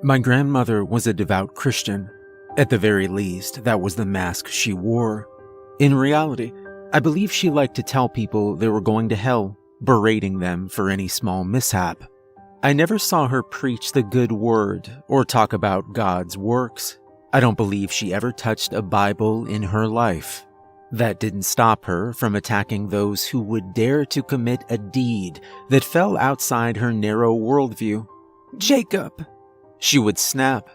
My grandmother was a devout Christian. At the very least, that was the mask she wore. In reality, I believe she liked to tell people they were going to hell, berating them for any small mishap. I never saw her preach the good word or talk about God's works. I don't believe she ever touched a Bible in her life. That didn't stop her from attacking those who would dare to commit a deed that fell outside her narrow worldview. "Jacob," she would snap,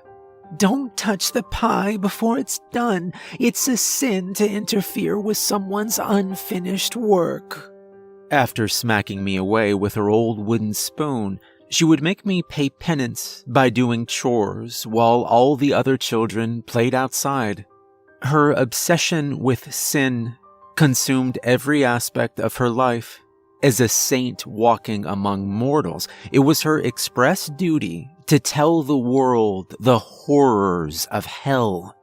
"don't touch the pie before it's done. It's a sin to interfere with someone's unfinished work." After smacking me away with her old wooden spoon, she would make me pay penance by doing chores while all the other children played outside. Her obsession with sin consumed every aspect of her life. As a saint walking among mortals, it was her express duty to tell the world the horrors of hell.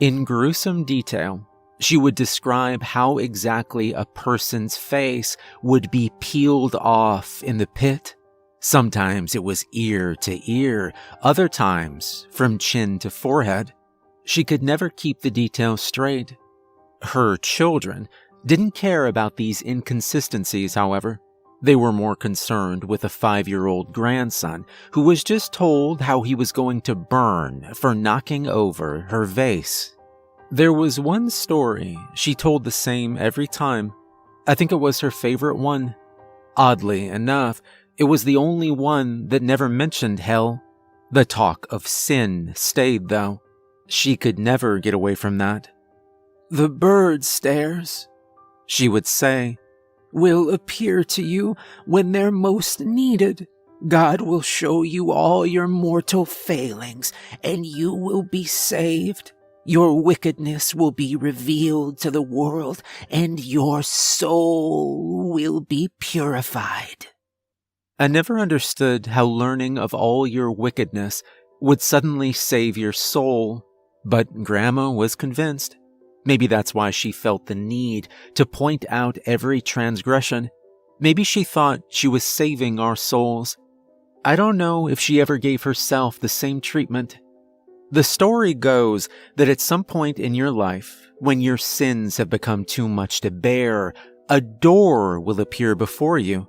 In gruesome detail, she would describe how exactly a person's face would be peeled off in the pit. Sometimes it was ear to ear, other times from chin to forehead. She could never keep the details straight. Her children didn't care about these inconsistencies, however. They were more concerned with a 5-year-old grandson who was just told how he was going to burn for knocking over her vase. There was one story she told the same every time. I think it was her favorite one. Oddly enough, it was the only one that never mentioned hell. The talk of sin stayed, though. She could never get away from that. "The bird stairs," she would say, "will appear to you when they're most needed. God will show you all your mortal failings, and you will be saved. Your wickedness will be revealed to the world, and your soul will be purified." I never understood how learning of all your wickedness would suddenly save your soul, but Grandma was convinced. Maybe that's why she felt the need to point out every transgression. Maybe she thought she was saving our souls. I don't know if she ever gave herself the same treatment. The story goes that at some point in your life, when your sins have become too much to bear, a door will appear before you.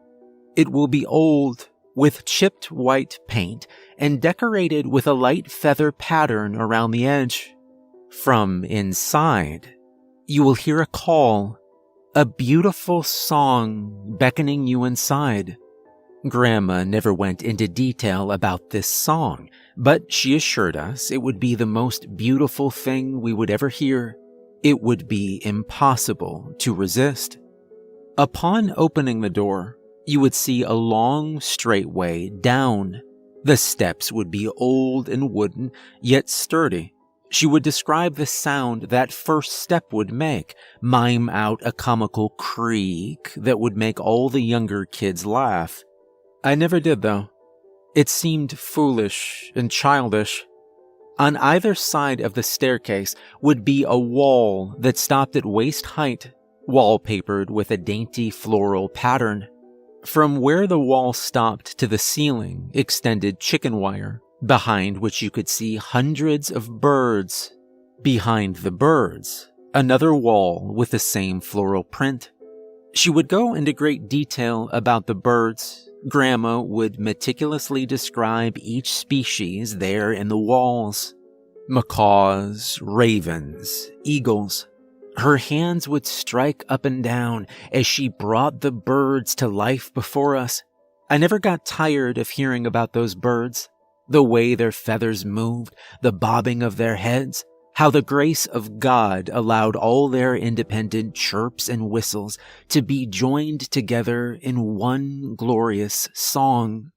It will be old, with chipped white paint, and decorated with a light feather pattern around the edge. From inside, you will hear a call, a beautiful song beckoning you inside. Grandma never went into detail about this song, but she assured us it would be the most beautiful thing we would ever hear. It would be impossible to resist. Upon opening the door, you would see a long, straight way down. The steps would be old and wooden, yet sturdy. She would describe the sound that first step would make, mime out a comical creak that would make all the younger kids laugh. I never did, though. It seemed foolish and childish. On either side of the staircase would be a wall that stopped at waist height, wallpapered with a dainty floral pattern. From where the wall stopped to the ceiling extended chicken wire, behind which you could see hundreds of birds. Behind the birds, another wall with the same floral print. She would go into great detail about the birds. Grandma would meticulously describe each species there in the walls. Macaws, ravens, eagles. Her hands would strike up and down as she brought the birds to life before us. I never got tired of hearing about those birds. The way their feathers moved, the bobbing of their heads, how the grace of God allowed all their independent chirps and whistles to be joined together in one glorious song.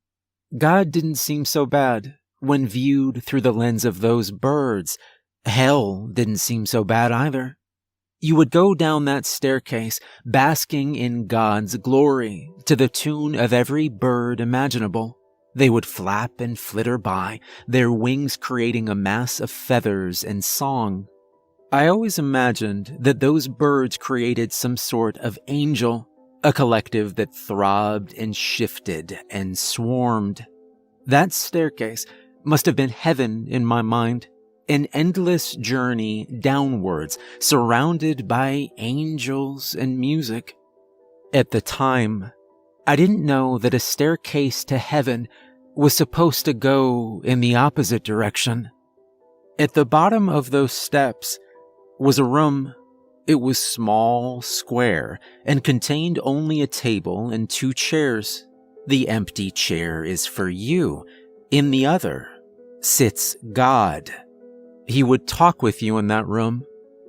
God didn't seem so bad when viewed through the lens of those birds. Hell didn't seem so bad either. You would go down that staircase, basking in God's glory, to the tune of every bird imaginable. They would flap and flitter by, their wings creating a mass of feathers and song. I always imagined that those birds created some sort of angel, a collective that throbbed and shifted and swarmed. That staircase must have been heaven in my mind. An endless journey downwards, surrounded by angels and music. At the time, I didn't know that a staircase to heaven was supposed to go in the opposite direction. At the bottom of those steps was a room. It was small, square, and contained only a table and 2 chairs. The empty chair is for you. In the other sits God. He would talk with you in that room.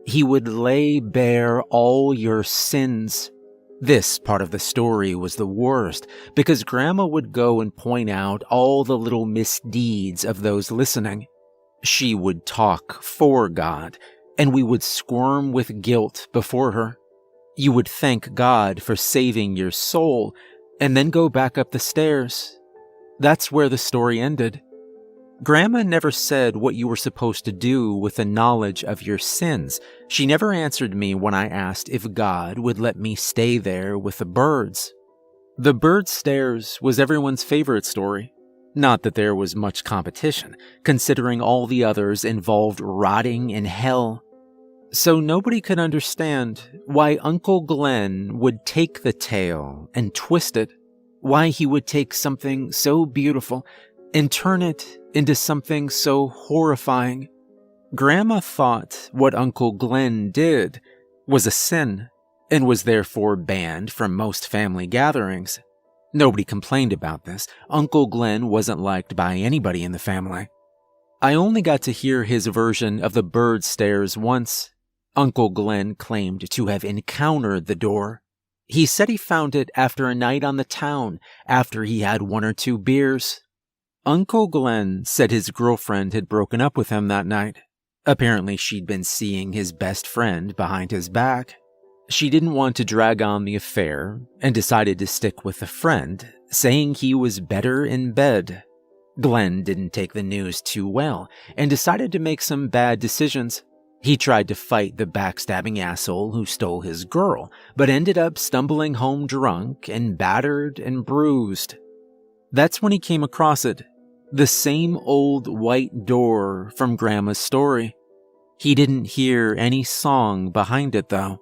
He would lay bare all your sins. This part of the story was the worst, because Grandma would go and point out all the little misdeeds of those listening. She would talk for God, and we would squirm with guilt before her. You would thank God for saving your soul, and then go back up the stairs. That's where the story ended. Grandma never said what you were supposed to do with the knowledge of your sins. She never answered me when I asked if God would let me stay there with the birds. The bird stairs was everyone's favorite story. Not that there was much competition, considering all the others involved rotting in hell. So nobody could understand why Uncle Glenn would take the tale and twist it, why he would take something so beautiful and turn it into something so horrifying. Grandma thought what Uncle Glenn did was a sin and was therefore banned from most family gatherings. Nobody complained about this. Uncle Glenn wasn't liked by anybody in the family. I only got to hear his version of the bird stairs once. Uncle Glenn claimed to have encountered the door. He said he found it after a night on the town, after he had 1 or 2 beers. Uncle Glenn said his girlfriend had broken up with him that night. Apparently she'd been seeing his best friend behind his back. She didn't want to drag on the affair and decided to stick with the friend, saying he was better in bed. Glenn didn't take the news too well and decided to make some bad decisions. He tried to fight the backstabbing asshole who stole his girl, but ended up stumbling home drunk and battered and bruised. That's when he came across it, the same old white door from Grandma's story. He didn't hear any song behind it, though.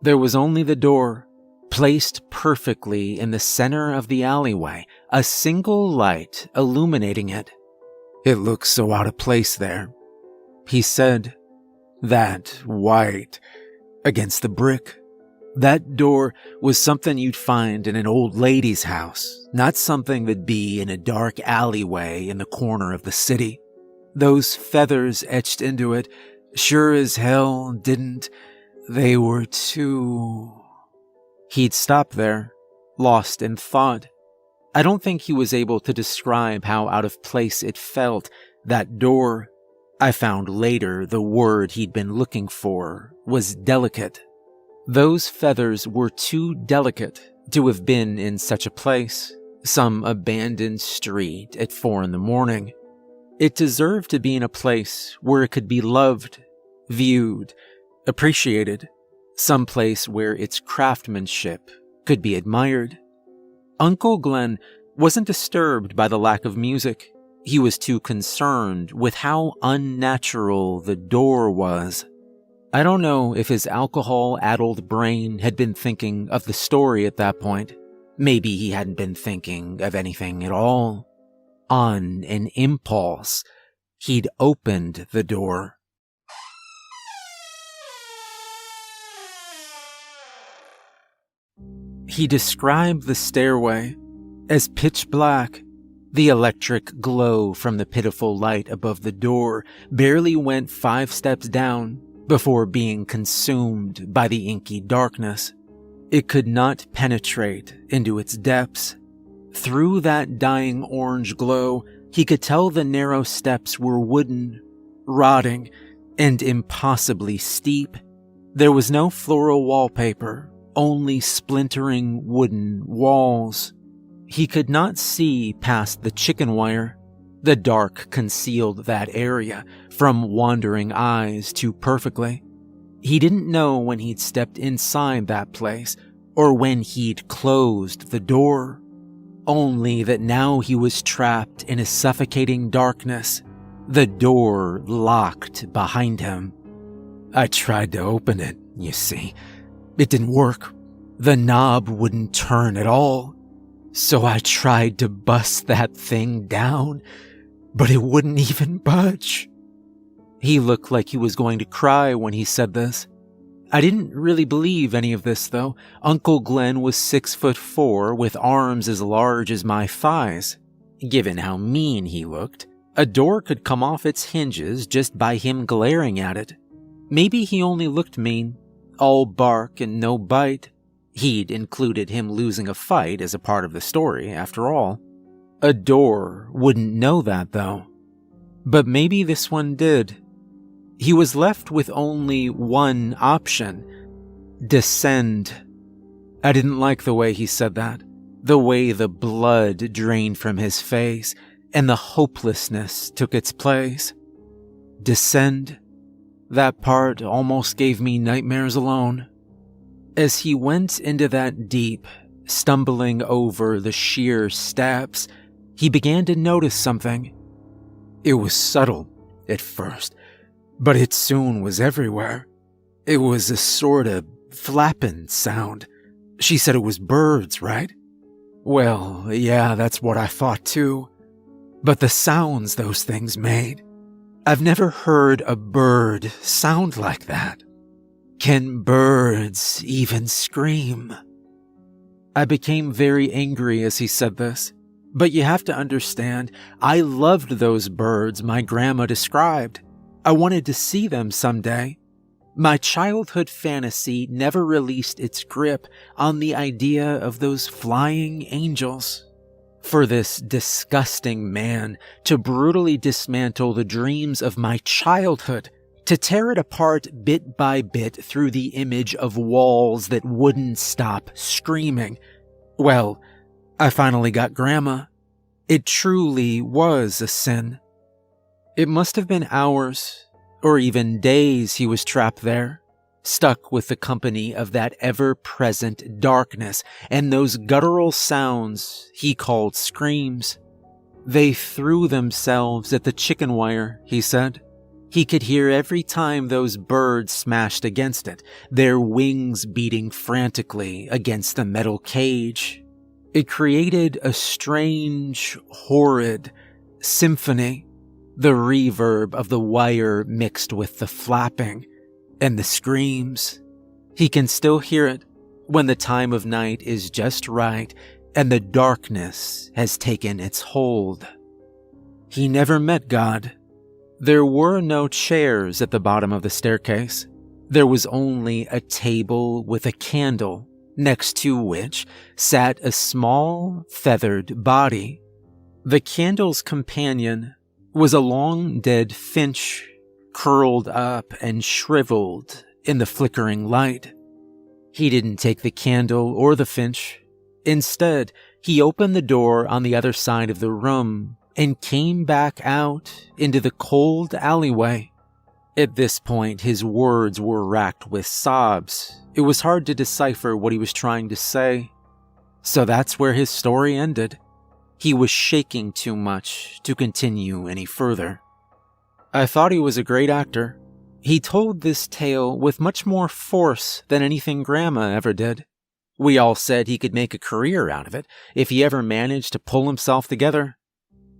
There was only the door, placed perfectly in the center of the alleyway, a single light illuminating it. "It looks so out of place there," he said. "That white against the brick. That door was something you'd find in an old lady's house, not something that'd be in a dark alleyway in the corner of the city. Those feathers etched into it sure as hell didn't. They were too..." He'd stopped there, lost in thought. I don't think he was able to describe how out of place it felt, that door. I found later the word he'd been looking for was delicate. Those feathers were too delicate to have been in such a place, some abandoned street at 4 a.m. It deserved to be in a place where it could be loved, viewed, appreciated, some place where its craftsmanship could be admired. Uncle Glenn wasn't disturbed by the lack of music. He was too concerned with how unnatural the door was. I don't know if his alcohol-addled brain had been thinking of the story at that point. Maybe he hadn't been thinking of anything at all. On an impulse, he'd opened the door. He described the stairway as pitch black. The electric glow from the pitiful light above the door barely went 5 steps down before being consumed by the inky darkness. It could not penetrate into its depths. Through that dying orange glow, he could tell the narrow steps were wooden, rotting, and impossibly steep. There was no floral wallpaper, only splintering wooden walls. He could not see past the chicken wire. The dark concealed that area from wandering eyes too perfectly. He didn't know when he'd stepped inside that place or when he'd closed the door. Only that now he was trapped in a suffocating darkness, the door locked behind him. I tried to open it, you see. It didn't work. The knob wouldn't turn at all. So I tried to bust that thing down, but it wouldn't even budge. He looked like he was going to cry when he said this. I didn't really believe any of this, though. Uncle Glenn was 6'4" with arms as large as my thighs. Given how mean he looked, a door could come off its hinges just by him glaring at it. Maybe he only looked mean, all bark and no bite. He'd included him losing a fight as a part of the story, after all. A door wouldn't know that, though. But maybe this one did. He was left with only one option: descend. I didn't like the way he said that, the way the blood drained from his face and the hopelessness took its place. Descend? That part almost gave me nightmares alone. As he went into that deep, stumbling over the sheer steps, he began to notice something. It was subtle at first, but it soon was everywhere. It was a sort of flapping sound. She said it was birds, right? Well, yeah, that's what I thought too. But the sounds those things made, I've never heard a bird sound like that. Can birds even scream? I became very angry as he said this, but you have to understand, I loved those birds my grandma described. I wanted to see them someday. My childhood fantasy never released its grip on the idea of those flying angels. For this disgusting man to brutally dismantle the dreams of my childhood, to tear it apart bit by bit through the image of walls that wouldn't stop screaming. Well, I finally got Grandma. It truly was a sin. It must have been hours, or even days he was trapped there, stuck with the company of that ever-present darkness and those guttural sounds he called screams. They threw themselves at the chicken wire, he said. He could hear every time those birds smashed against it, their wings beating frantically against the metal cage. It created a strange, horrid symphony, the reverb of the wire mixed with the flapping and the screams. He can still hear it when the time of night is just right and the darkness has taken its hold. He never met God. There were no chairs at the bottom of the staircase. There was only a table with a candle, next to which sat a small, feathered body. The candle's companion was a long dead finch, curled up and shriveled in the flickering light. He didn't take the candle or the finch. Instead, he opened the door on the other side of the room and came back out into the cold alleyway. At this point, his words were racked with sobs. It was hard to decipher what he was trying to say. So that's where his story ended. He was shaking too much to continue any further. I thought he was a great actor. He told this tale with much more force than anything Grandma ever did. We all said he could make a career out of it if he ever managed to pull himself together.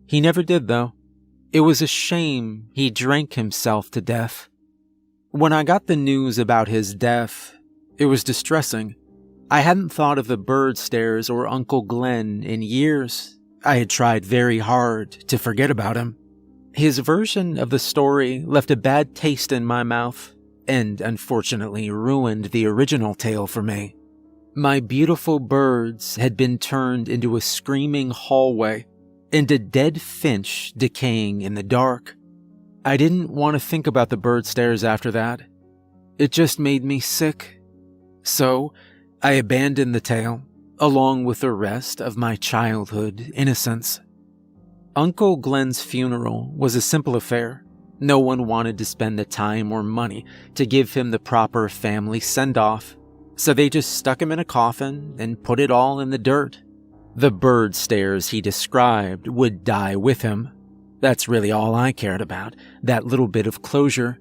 He never did, though. It was a shame he drank himself to death. When I got the news about his death, it was distressing. I hadn't thought of the bird stairs or Uncle Glenn in years. I had tried very hard to forget about him. His version of the story left a bad taste in my mouth, and unfortunately ruined the original tale for me. My beautiful birds had been turned into a screaming hallway, and a dead finch decaying in the dark. I didn't want to think about the bird stairs after that. It just made me sick. So, I abandoned the tale, along with the rest of my childhood innocence. Uncle Glenn's funeral was a simple affair. No one wanted to spend the time or money to give him the proper family send-off, so they just stuck him in a coffin and put it all in the dirt. The bird stares he described would die with him. That's really all I cared about, that little bit of closure.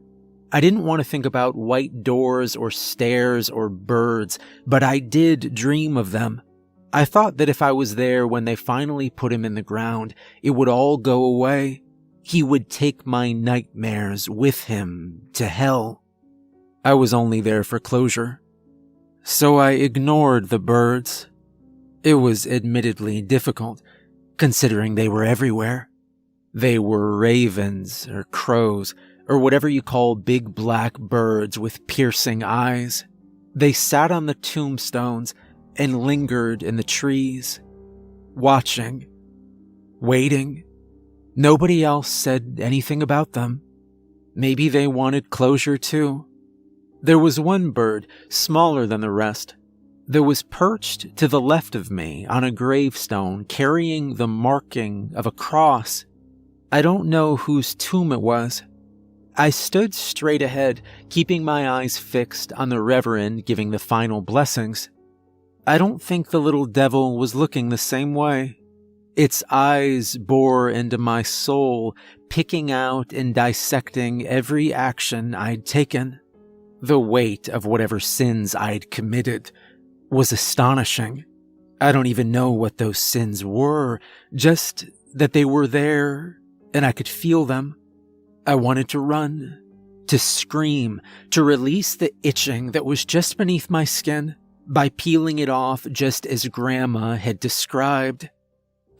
I didn't want to think about white doors or stairs or birds, but I did dream of them. I thought that if I was there when they finally put him in the ground, it would all go away. He would take my nightmares with him to hell. I was only there for closure. So I ignored the birds. It was admittedly difficult, considering they were everywhere. They were ravens or crows, or whatever you call big black birds with piercing eyes. They sat on the tombstones and lingered in the trees, watching, waiting. Nobody else said anything about them. Maybe they wanted closure too. There was one bird, smaller than the rest, that was perched to the left of me on a gravestone carrying the marking of a cross. I don't know whose tomb it was. I stood straight ahead, keeping my eyes fixed on the reverend giving the final blessings. I don't think the little devil was looking the same way. Its eyes bore into my soul, picking out and dissecting every action I'd taken. The weight of whatever sins I'd committed was astonishing. I don't even know what those sins were, just that they were there and I could feel them. I wanted to run, to scream, to release the itching that was just beneath my skin by peeling it off just as Grandma had described.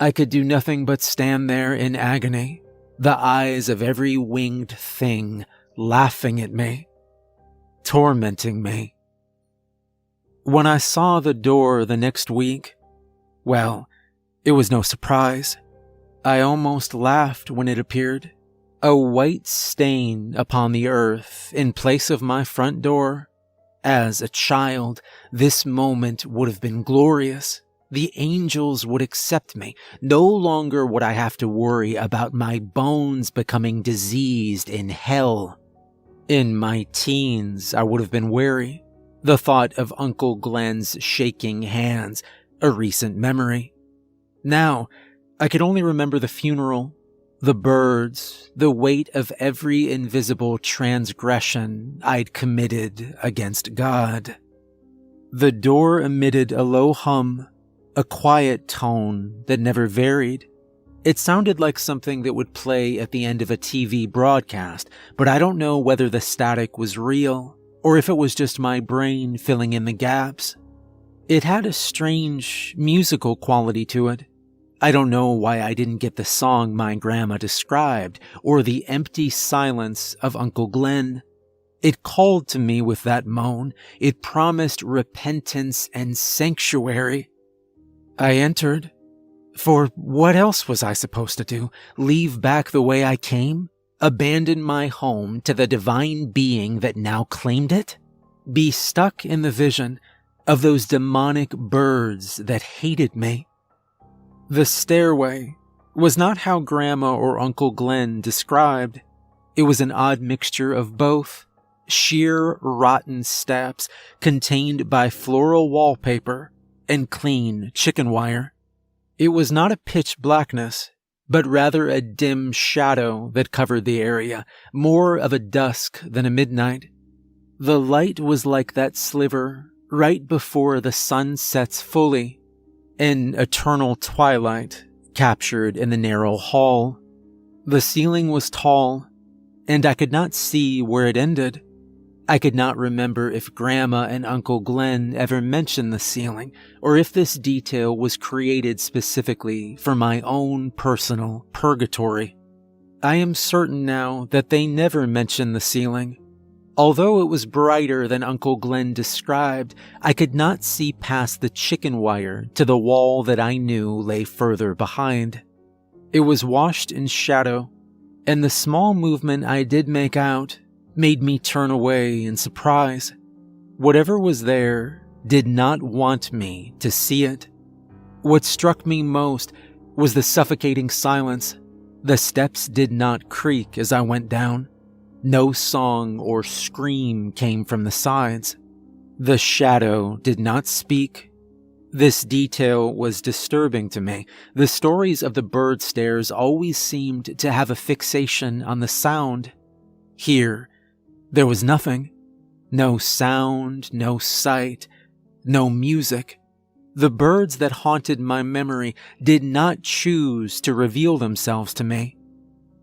I could do nothing but stand there in agony, the eyes of every winged thing laughing at me, tormenting me. When I saw the door the next week, well, it was no surprise. I almost laughed when it appeared. A white stain upon the earth in place of my front door. As a child, this moment would have been glorious. The angels would accept me. No longer would I have to worry about my bones becoming diseased in hell. In my teens, I would have been wary. The thought of Uncle Glenn's shaking hands, a recent memory. Now, I could only remember the funeral, the birds, the weight of every invisible transgression I'd committed against God. The door emitted a low hum, a quiet tone that never varied. It sounded like something that would play at the end of a TV broadcast, but I don't know whether the static was real or if it was just my brain filling in the gaps. It had a strange musical quality to it. I don't know why I didn't get the song my grandma described or the empty silence of Uncle Glenn. It called to me with that moan. It promised repentance and sanctuary. I entered. For what else was I supposed to do? Leave back the way I came? Abandon my home to the divine being that now claimed it? Be stuck in the vision of those demonic birds that hated me? The stairway was not how Grandma or Uncle Glenn described. It was an odd mixture of both. Sheer, rotten steps contained by floral wallpaper and clean chicken wire. It was not a pitch blackness, but rather a dim shadow that covered the area, more of a dusk than a midnight. The light was like that sliver right before the sun sets fully, an eternal twilight captured in the narrow hall. The ceiling was tall, and I could not see where it ended. I could not remember if Grandma and Uncle Glenn ever mentioned the ceiling, or if this detail was created specifically for my own personal purgatory. I am certain now that they never mentioned the ceiling. Although it was brighter than Uncle Glenn described, I could not see past the chicken wire to the wall that I knew lay further behind. It was washed in shadow, and the small movement I did make out made me turn away in surprise. Whatever was there did not want me to see it. What struck me most was the suffocating silence. The steps did not creak as I went down. No song or scream came from the sides. The shadow did not speak. This detail was disturbing to me. The stories of the bird stares always seemed to have a fixation on the sound. Here, there was nothing. No sound, no sight, no music. The birds that haunted my memory did not choose to reveal themselves to me.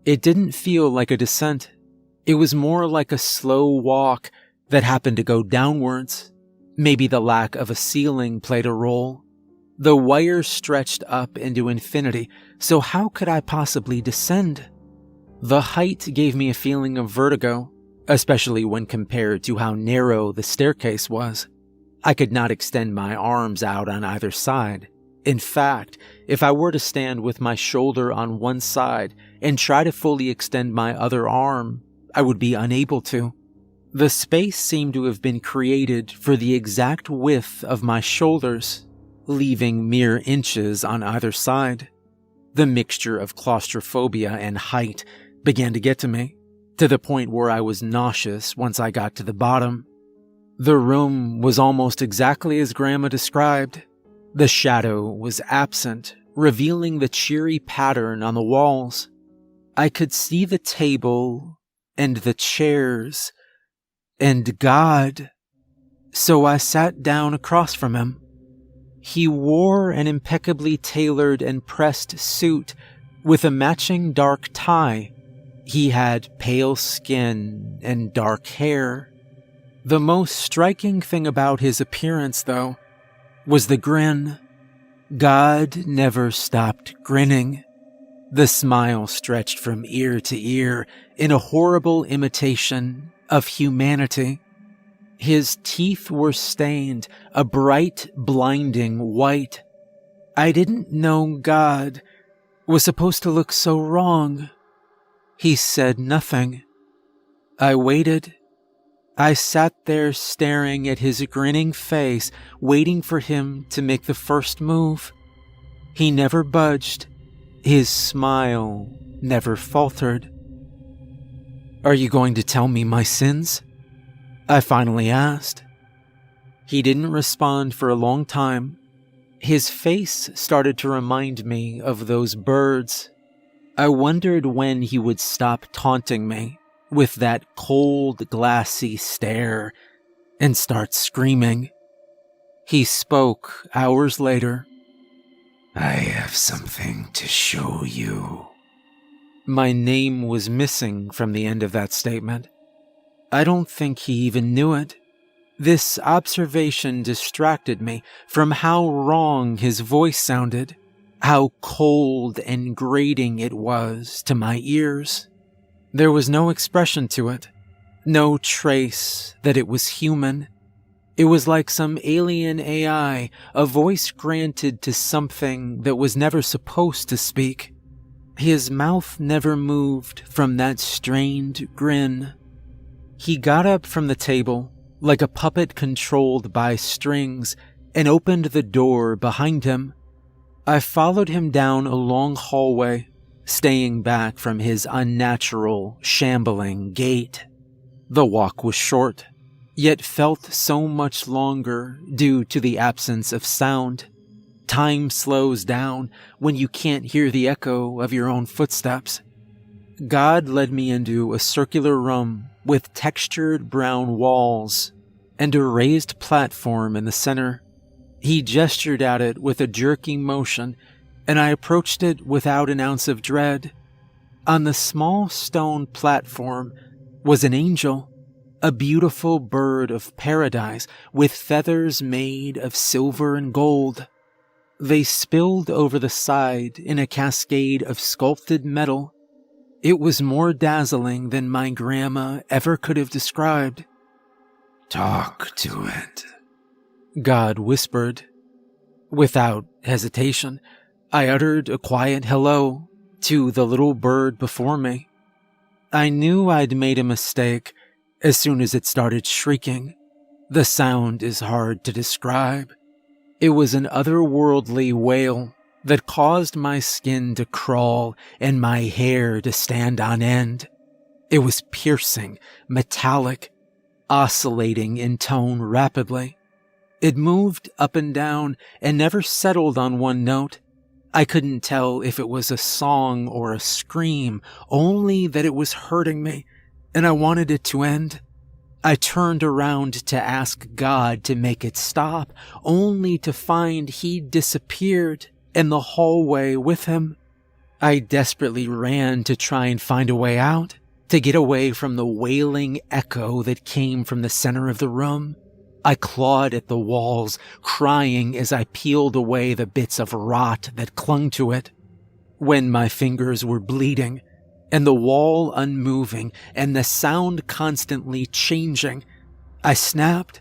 It didn't feel like a descent. It was more like a slow walk that happened to go downwards. Maybe the lack of a ceiling played a role. The wire stretched up into infinity, so how could I possibly descend? The height gave me a feeling of vertigo, especially when compared to how narrow the staircase was. I could not extend my arms out on either side. In fact, if I were to stand with my shoulder on one side and try to fully extend my other arm, I would be unable to. The space seemed to have been created for the exact width of my shoulders, leaving mere inches on either side. The mixture of claustrophobia and height began to get to me, to the point where I was nauseous once I got to the bottom. The room was almost exactly as Grandma described. The shadow was absent, revealing the cheery pattern on the walls. I could see the table and the chairs and God. So I sat down across from him. He wore an impeccably tailored and pressed suit with a matching dark tie. He had pale skin and dark hair. The most striking thing about his appearance, though, was the grin. God never stopped grinning. The smile stretched from ear to ear in a horrible imitation of humanity. His teeth were stained a bright, blinding white. I didn't know God was supposed to look so wrong. He said nothing. I waited. I sat there staring at his grinning face, waiting for him to make the first move. He never budged. His smile never faltered. "Are you going to tell me my sins?" I finally asked. He didn't respond for a long time. His face started to remind me of those birds. I wondered when he would stop taunting me with that cold, glassy stare and start screaming. He spoke hours later. "I have something to show you." My name was missing from the end of that statement. I don't think he even knew it. This observation distracted me from how wrong his voice sounded, how cold and grating it was to my ears. There was no expression to it, no trace that it was human. It was like some alien AI, a voice granted to something that was never supposed to speak. His mouth never moved from that strained grin. He got up from the table, like a puppet controlled by strings, and opened the door behind him. I followed him down a long hallway, staying back from his unnatural, shambling gait. The walk was short, yet felt so much longer due to the absence of sound. Time slows down when you can't hear the echo of your own footsteps. God led me into a circular room with textured brown walls and a raised platform in the center. He gestured at it with a jerky motion, and I approached it without an ounce of dread. On the small stone platform was an angel, a beautiful bird of paradise with feathers made of silver and gold. They spilled over the side in a cascade of sculpted metal. It was more dazzling than my grandma ever could have described. "Talk to it," God whispered. Without hesitation, I uttered a quiet hello to the little bird before me. I knew I'd made a mistake as soon as it started shrieking. The sound is hard to describe. It was an otherworldly wail that caused my skin to crawl and my hair to stand on end. It was piercing, metallic, oscillating in tone rapidly. It moved up and down and never settled on one note. I couldn't tell if it was a song or a scream, only that it was hurting me, and I wanted it to end. I turned around to ask God to make it stop, only to find he'd disappeared and the hallway with him. I desperately ran to try and find a way out, to get away from the wailing echo that came from the center of the room. I clawed at the walls, crying as I peeled away the bits of rot that clung to it. When my fingers were bleeding, and the wall unmoving, and the sound constantly changing, I snapped.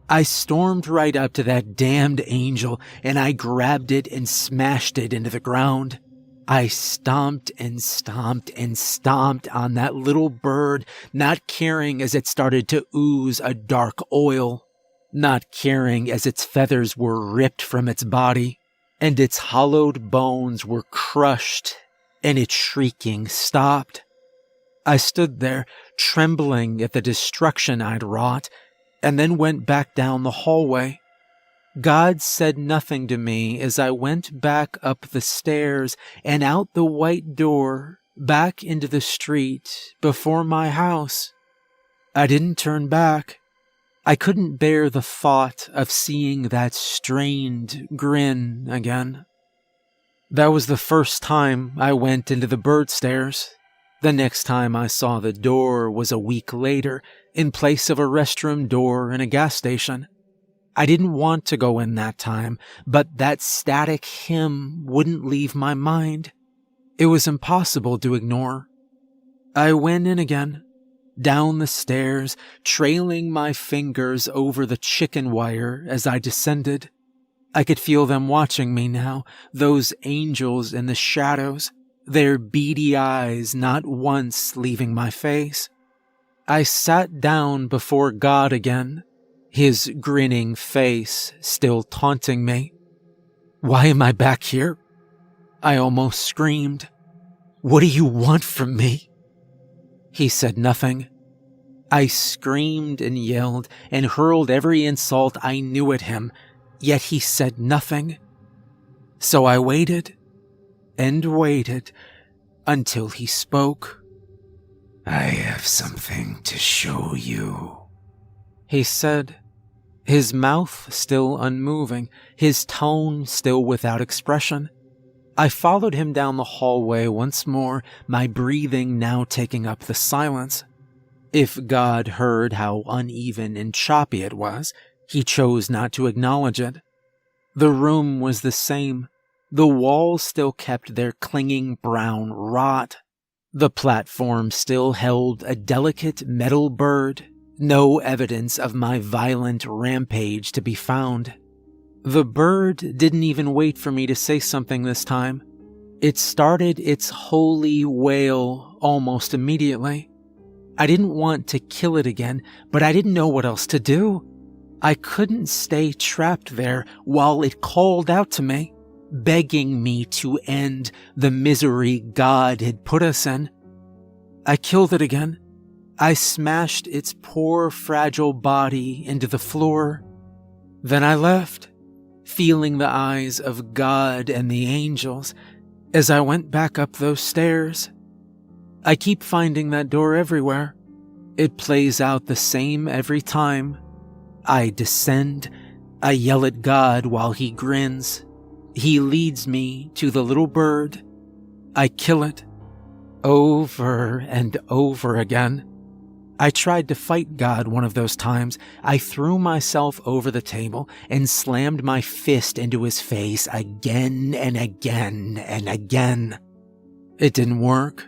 I stormed right up to that damned angel, and I grabbed it and smashed it into the ground. I stomped and stomped and stomped on that little bird, not caring as it started to ooze a dark oil, not caring as its feathers were ripped from its body, and its hollowed bones were crushed, and its shrieking stopped. I stood there, trembling at the destruction I'd wrought, and then went back down the hallway. God said nothing to me as I went back up the stairs and out the white door, back into the street before my house. I didn't turn back. I couldn't bear the thought of seeing that strained grin again. That was the first time I went into the bird stairs. The next time I saw the door was a week later, in place of a restroom door in a gas station. I didn't want to go in that time, but that static hymn wouldn't leave my mind. It was impossible to ignore. I went in again, down the stairs, trailing my fingers over the chicken wire as I descended. I could feel them watching me now, those angels in the shadows, their beady eyes not once leaving my face. I sat down before God again, his grinning face still taunting me. Why am I back here? I almost screamed. What do you want from me? He said nothing. I screamed and yelled and hurled every insult I knew at him, yet he said nothing. So I waited and waited until he spoke. I have something to show you, he said, his mouth still unmoving, his tone still without expression. I followed him down the hallway once more, my breathing now taking up the silence. If God heard how uneven and choppy it was, he chose not to acknowledge it. The room was the same. The walls still kept their clinging brown rot. The platform still held a delicate metal bird, no evidence of my violent rampage to be found. The bird didn't even wait for me to say something this time. It started its holy wail almost immediately. I didn't want to kill it again, but I didn't know what else to do. I couldn't stay trapped there while it called out to me, begging me to end the misery God had put us in. I killed it again. I smashed its poor, fragile body into the floor. Then I left, feeling the eyes of God and the angels as I went back up those stairs. I keep finding that door everywhere. It plays out the same every time. I descend. I yell at God while he grins. He leads me to the little bird. I kill it. Over and over again. I tried to fight God one of those times. I threw myself over the table and slammed my fist into his face again and again and again. It didn't work.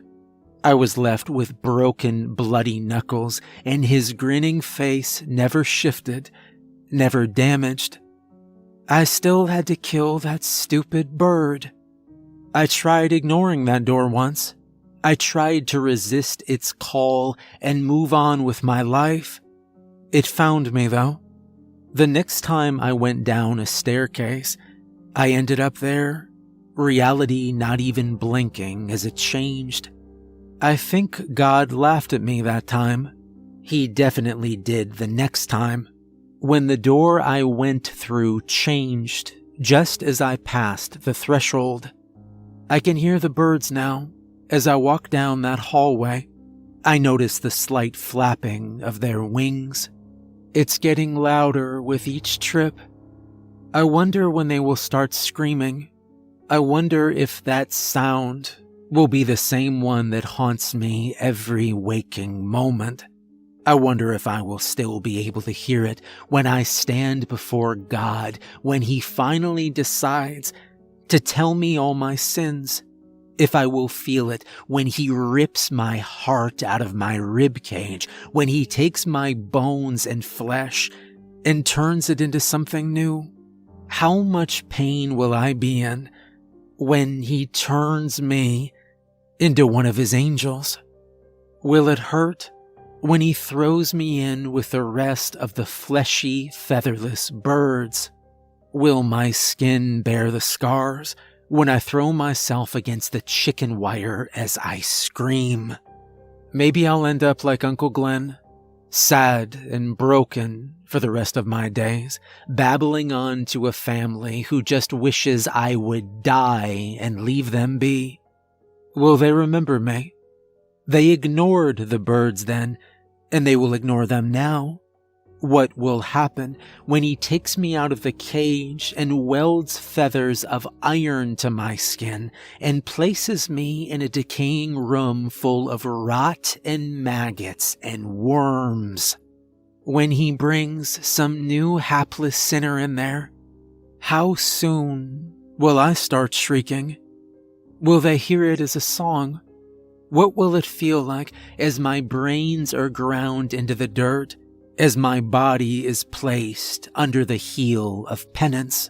I was left with broken, bloody knuckles, and his grinning face never shifted, never damaged. I still had to kill that stupid bird. I tried ignoring that door once. I tried to resist its call and move on with my life. It found me, though. The next time I went down a staircase, I ended up there, reality not even blinking as it changed. I think God laughed at me that time. He definitely did the next time. when the door I went through changed just as I passed the threshold. I can hear the birds now as I walk down that hallway. I notice the slight flapping of their wings. It's getting louder with each trip. I wonder when they will start screaming. I wonder if that sound will be the same one that haunts me every waking moment. I wonder if I will still be able to hear it when I stand before God, when He finally decides to tell me all my sins. If I will feel it when He rips my heart out of my ribcage, when He takes my bones and flesh and turns it into something new. How much pain will I be in when He turns me into one of His angels? Will it hurt when He throws me in with the rest of the fleshy, featherless birds? Will my skin bear the scars when I throw myself against the chicken wire as I scream? Maybe I'll end up like Uncle Glenn, sad and broken for the rest of my days, babbling on to a family who just wishes I would die and leave them be. Will they remember me? They ignored the birds then, and they will ignore them now. What will happen when He takes me out of the cage and welds feathers of iron to my skin and places me in a decaying room full of rot and maggots and worms? When He brings some new hapless sinner in there, how soon will I start shrieking? Will they hear it as a song? What will it feel like as my brains are ground into the dirt, as my body is placed under the heel of penance?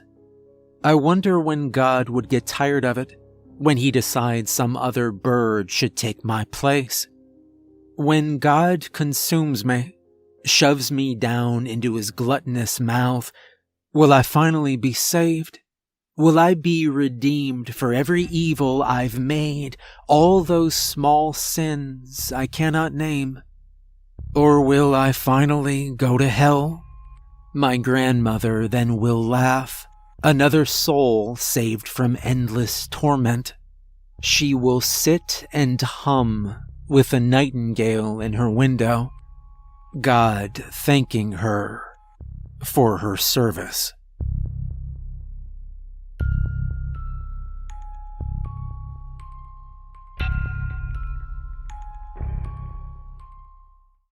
I wonder when God would get tired of it, when He decides some other bird should take my place. When God consumes me, shoves me down into His gluttonous mouth, will I finally be saved? Will I be redeemed for every evil I've made, all those small sins I cannot name? Or will I finally go to hell? My grandmother then will laugh, another soul saved from endless torment. She will sit and hum with a nightingale in her window, God thanking her for her service.